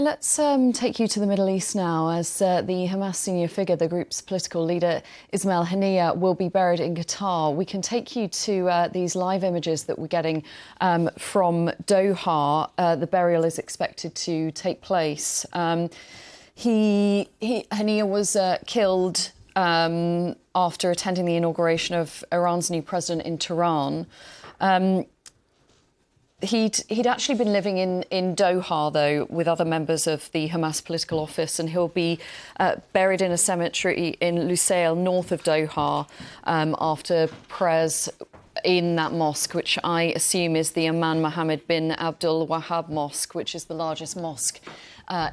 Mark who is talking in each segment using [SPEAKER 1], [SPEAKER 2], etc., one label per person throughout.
[SPEAKER 1] Let's take you to the Middle East now, as the Hamas senior figure, the group's political leader, Ismail Haniyeh, will be buried in Qatar. We can take you to these live images that we're getting from Doha. The burial is expected to take place. Haniyeh was killed after attending the inauguration of Iran's new president in Tehran. He'd actually been living in Doha, though, with other members of the Hamas political office, and he'll be buried in a cemetery in Lusail, north of Doha, after prayers in that mosque, which I assume is the Imam Muhammed bin Abdul Wahhab mosque, which is the largest mosque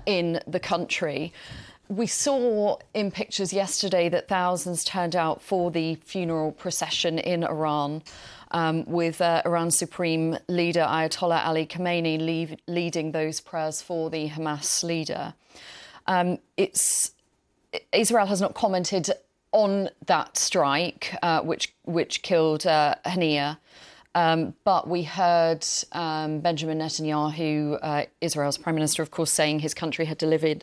[SPEAKER 1] in the country. We saw in pictures yesterday that thousands turned out for the funeral procession in Iran, with Iran's supreme leader Ayatollah Ali Khamenei leading those prayers for the Hamas leader. Israel has not commented on that strike, which killed Haniyeh. But we heard Benjamin Netanyahu, Israel's prime minister, of course, saying his country had delivered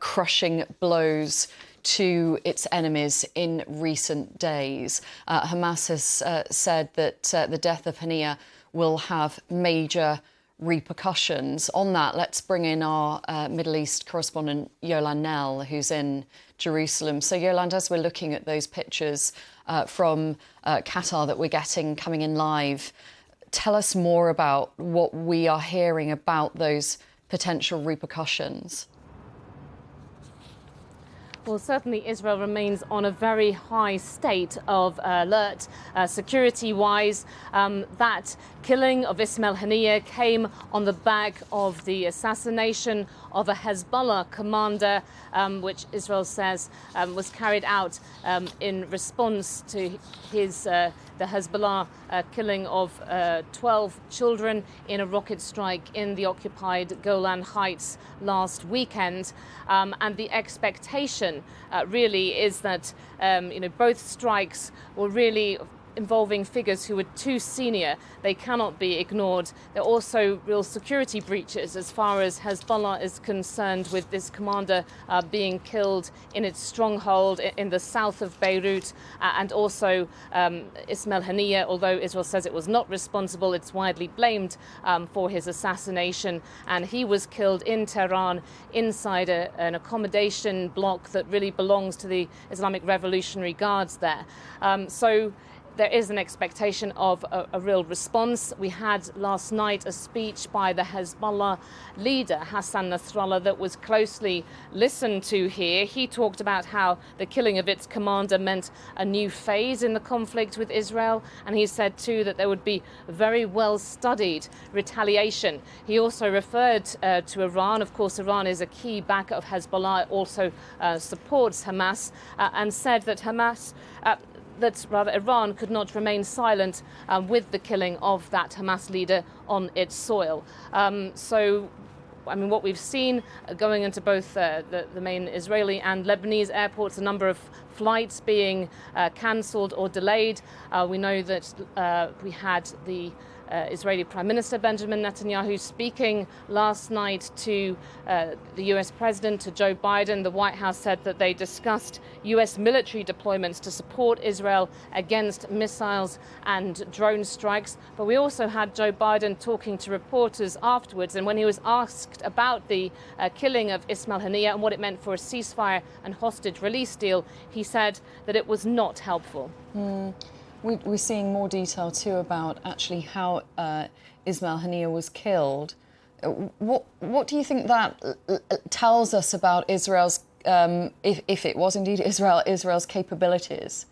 [SPEAKER 1] crushing blows to its enemies in recent days. Hamas has said that the death of Haniyeh will have major repercussions. On that, let's bring in our Middle East correspondent, Yolande Knell, who's in Jerusalem. So, Yolande, as we're looking at those pictures from Qatar that we're getting coming in live, tell us more about what we are hearing about those potential repercussions.
[SPEAKER 2] Well, certainly Israel remains on a very high state of alert security-wise. That killing of Ismail Haniyeh came on the back of the assassination of a Hezbollah commander, which Israel says was carried out in response to the Hezbollah killing of 12 children in a rocket strike in the occupied Golan Heights last weekend. And the expectation really is that both strikes were really involving figures who were too senior. They cannot be ignored. There are also real security breaches as far as Hezbollah is concerned, with this commander being killed in its stronghold in the south of Beirut, and also Ismail Haniyeh, although Israel says it was not responsible, it's widely blamed for his assassination, and he was killed in Tehran inside an accommodation block that really belongs to the Islamic Revolutionary Guards there. So there is an expectation of a real response. We had last night a speech by the Hezbollah leader, Hassan Nasrallah, that was closely listened to here. He talked about how the killing of its commander meant a new phase in the conflict with Israel. And he said, too, that there would be very well-studied retaliation. He also referred to Iran. Of course, Iran is a key backer of Hezbollah. It also supports Hamas, and said that Iran could not remain silent with the killing of that Hamas leader on its soil. What we've seen going into both the main Israeli and Lebanese airports, a number of flights being cancelled or delayed. We know that we had the Israeli Prime Minister Benjamin Netanyahu speaking last night to the US President, to Joe Biden. The White House said that they discussed US military deployments to support Israel against missiles and drone strikes. But we also had Joe Biden talking to reporters afterwards, and when he was asked about the killing of Ismail Haniyeh and what it meant for a ceasefire and hostage release deal, he said that it was not helpful.
[SPEAKER 1] We're seeing more detail, too, about actually how Ismail Haniyeh was killed. What do you think that tells us about Israel's, if it was indeed Israel's capabilities?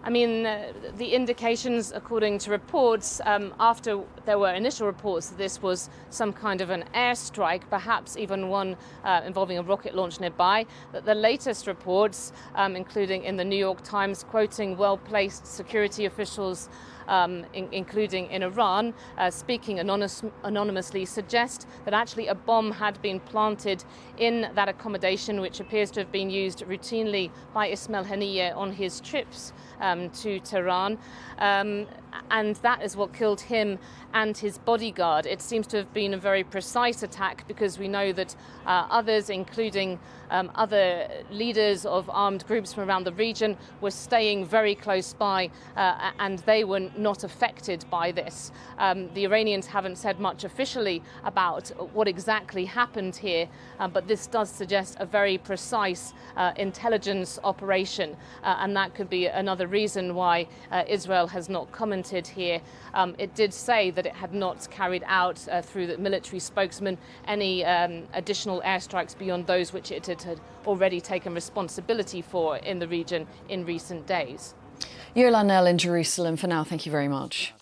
[SPEAKER 2] The indications, according to reports, after there were initial reports that this was some kind of an airstrike, perhaps even one involving a rocket launch nearby, that the latest reports, including in the New York Times, quoting well-placed security officials including in Iran, speaking anonymously, suggest that actually a bomb had been planted in that accommodation, which appears to have been used routinely by Ismail Haniyeh on his trips to Tehran. And that is what killed him and his bodyguard. It seems to have been a very precise attack, because we know that others, including other leaders of armed groups from around the region, were staying very close by, and they were not affected by this. The Iranians haven't said much officially about what exactly happened here, but this does suggest a very precise intelligence operation, and that could be another reason why Israel has not commented here. It did say that it had not carried out, through the military spokesman, any additional airstrikes beyond those which it had already taken responsibility for in the region in recent days.
[SPEAKER 1] Yolanel in Jerusalem for now. Thank you very much.